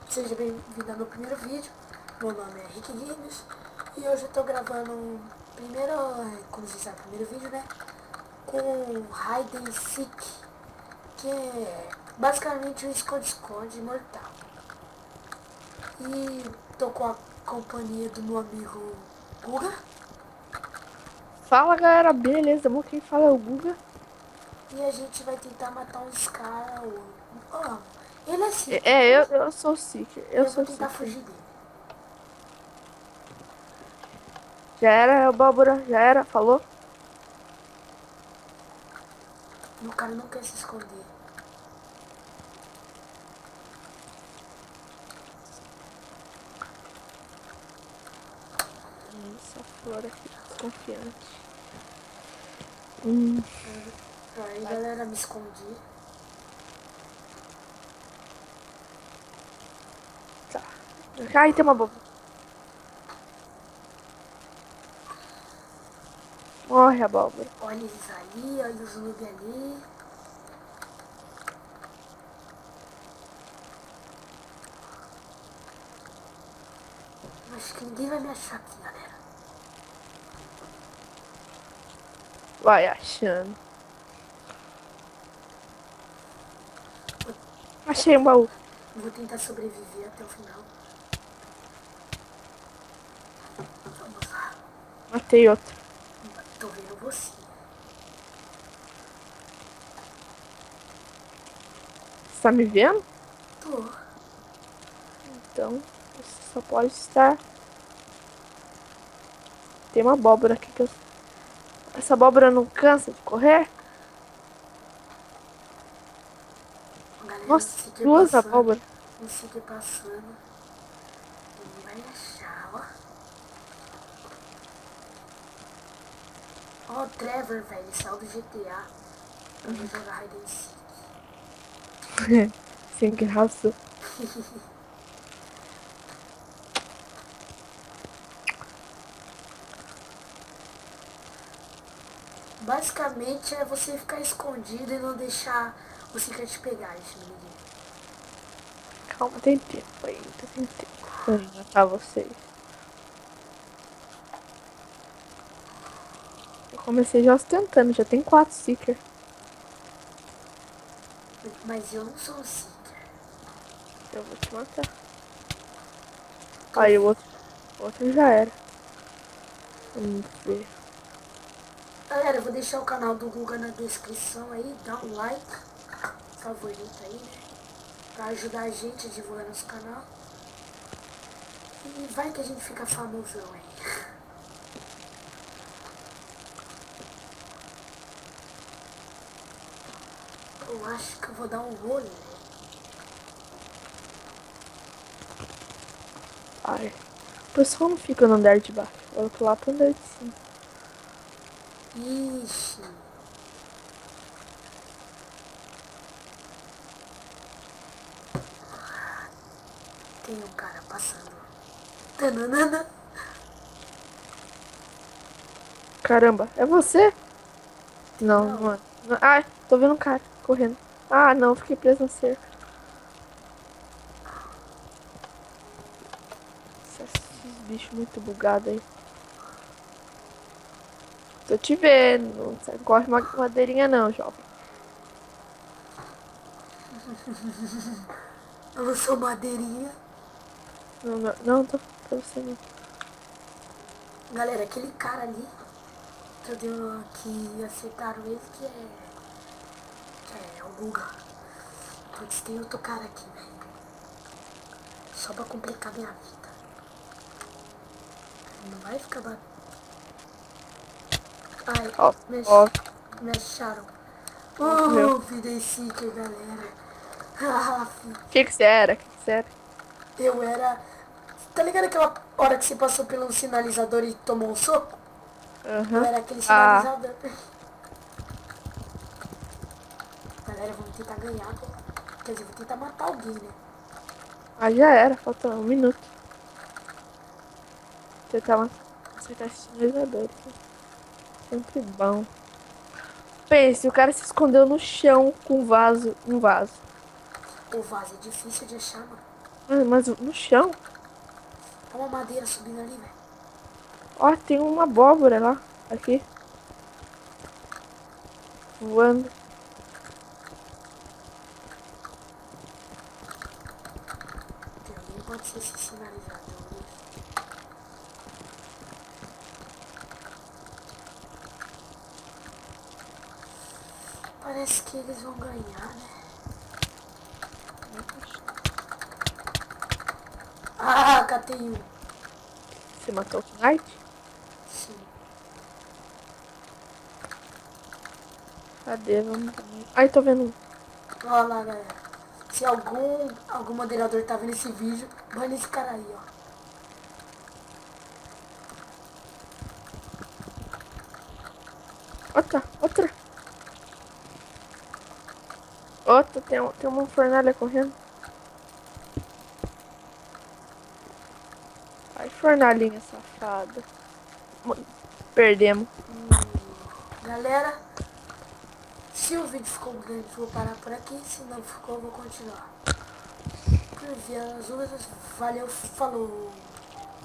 Seja bem-vindo ao meu primeiro vídeo. Meu nome é Rick Games e hoje eu tô gravando como se sabe, primeiro vídeo, né? Com Hide and Seek, que é basicamente um esconde-esconde mortal. E tô com a companhia do meu amigo Guga. Fala galera, beleza? Quem fala é o Guga. E a gente vai tentar matar uns caras. Ele é Seeker, É, tá? eu sou o Seeker, E eu eu vou sou o tentar Seeker. fugir dele. Já era, abóbora? Já era? Falou? E o cara não quer se esconder. Essa flor aqui, desconfiante. Aí galera, me escondi. Tá. Ai, tem uma abóbora. Morre, abóbora. Olha eles ali, olha os noob ali. Acho que ninguém vai me achar aqui, galera. Vai achando. Achei um baú. Vou tentar sobreviver até o final. Vamos lá. Matei outro. Tô vendo você. Você tá me vendo? Tô. Então, você só pode estar. Tem uma abóbora aqui que eu. Essa abóbora não cansa de correr? Galera, um Nossa, seeker duas passando. abóboras. Um seeker passando. Ninguém vai achar, ó. Ó o Trevor, velho. Ele saiu do GTA. Pra eu jogar Hide and Seek. Sem graça. Basicamente é você ficar escondido e não deixar o seeker te pegar, esse menino. Calma, tem tempo ainda, tem tempo pra eu matar vocês. Eu comecei já ostentando, já tem 4 Seeker. Mas eu não sou um seeker. Eu vou te matar. Tô Aí vendo. o outro já era. Vamos ver. Galera, eu vou deixar o canal do Guga na descrição aí, dá um like, favorito aí, né? Pra ajudar a gente a divulgar nosso canal. E vai que a gente fica famosão aí. Eu acho que eu vou dar um rolê. Ai. O pessoal não fica no andar de baixo. Eu tô lá pro andar de cima. Ixi. Tem um cara passando. Tananana. Caramba, é você? Não, Não. não é. Ai, tô vendo um cara correndo. Ah, não, fiquei preso na cerca. Esses bichos muito bugados aí. Tô te vendo. Não corre madeirinha não, jovem. Eu não sou madeirinha. Não, não, não tô pra você não. Galera, aquele cara ali que acertaram ele que é o Guga. Putz, tem outro cara aqui, velho. Só pra complicar minha vida. Não vai ficar batendo. Ai, Ó, me, ó, me acharam. morreu. Virei seeker, galera. O que que você era? O que que você era? Eu era... Tá ligado aquela hora que você passou pelo sinalizador e tomou um soco? Eu Aham. era aquele Ah, sinalizador. Galera, vamos tentar ganhar, pô. Quer dizer, vou tentar matar alguém, né? já era. Falta 1 minuto. Tentar acertar esses sinalizadores. Sempre bom. Pense, o cara se escondeu no chão com um vaso. O vaso é difícil de achar, mano. Mas no chão. Olha uma madeira subindo ali, velho. Ó, tem uma abóbora lá. Aqui. Voando. Tem alguém, pode ser esse sinalizador. Parece que eles vão ganhar, né? Ah, catei um. Você matou o Knight? Sim. Cadê? Vamos ver. Ai, tô vendo. Olha lá, galera. Se algum moderador tá vendo esse vídeo, bane esse cara aí, ó. Outra, outra. Outra, tem uma fornalha correndo. Ai, fornalhinha safada. Perdemos. Galera, se o vídeo ficou grande, vou parar por aqui. Se não ficou, vou continuar. Por via as outras, valeu, falou.